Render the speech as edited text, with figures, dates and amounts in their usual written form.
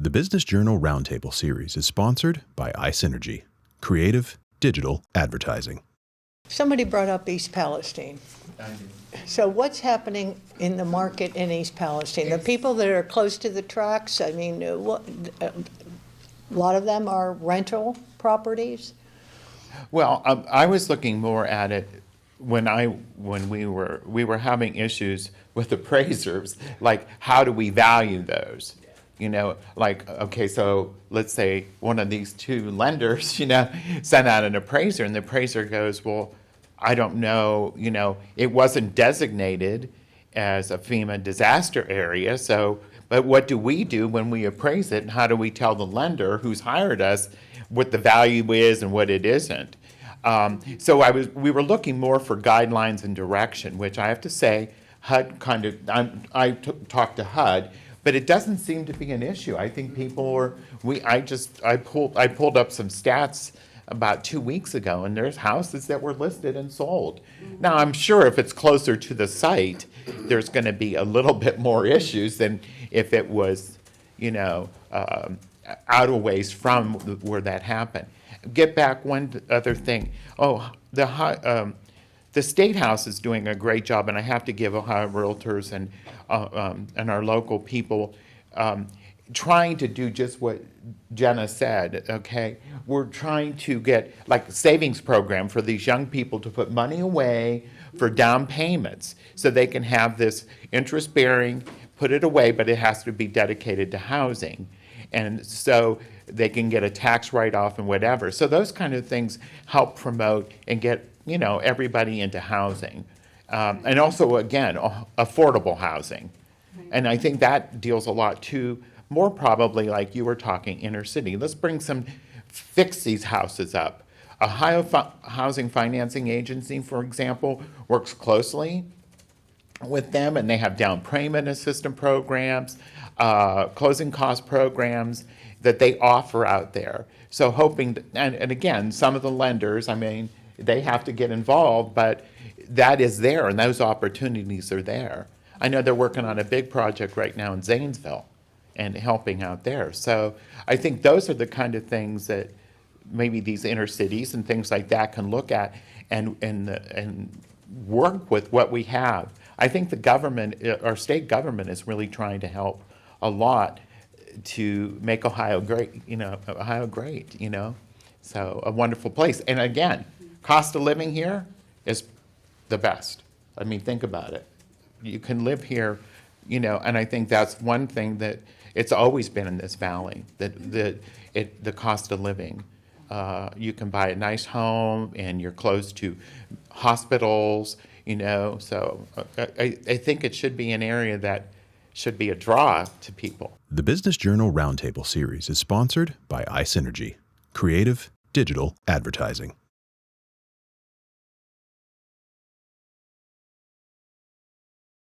The Business Journal Roundtable Series is sponsored by iSynergy, creative digital advertising. Somebody brought up East Palestine. So what's happening in the market in East Palestine? The people that are close to the tracks, I mean, a lot of them are rental properties? Well, I was looking more at it when we were having issues with appraisers, like how do we value those? You know, like, okay, so let's say one of these two lenders, sent out an appraiser, and the appraiser goes, well, I don't know, it wasn't designated as a FEMA disaster area, so, but what do we do when we appraise it, and how do we tell the lender who's hired us what the value is and what it isn't? So we were looking more for guidelines and direction, which I have to say, HUD I talked to HUD, but it doesn't seem to be an issue. I think people I pulled up some stats about 2 weeks ago, and there's houses that were listed and sold. Now, I'm sure if it's closer to the site, there's going to be a little bit more issues than if it was, out of ways from where that happened. Get back one other thing. The State House is doing a great job, and I have to give Ohio Realtors and our local people trying to do just what Jenna said, okay? We're trying to get like a savings program for these young people to put money away for down payments so they can have this interest bearing, put it away, but it has to be dedicated to housing. And so they can get a tax write-off and whatever. So those kind of things help promote and get everybody into housing. And also, again, affordable housing. And I think that deals a lot too, more probably like you were talking inner city. Let's fix these houses up. Ohio Housing Financing Agency, for example, works closely with them, and they have down payment assistance programs, closing cost programs that they offer out there. So hoping, and again, some of the lenders, they have to get involved, but that is there, and those opportunities are there. I know they're working on a big project right now in Zanesville and helping out there. So I think those are the kind of things that maybe these inner cities and things like that can look at and work with what we have. I think the government, our state government, is really trying to help a lot to make Ohio great, So a wonderful place. And again, cost of living here is the best. Think about it. You can live here, and I think that's one thing that it's always been in this valley, the cost of living. You can buy a nice home, and you're close to hospitals, so I think it should be an area that should be a draw to people. The Business Journal Roundtable Series is sponsored by iSynergy, creative digital advertising.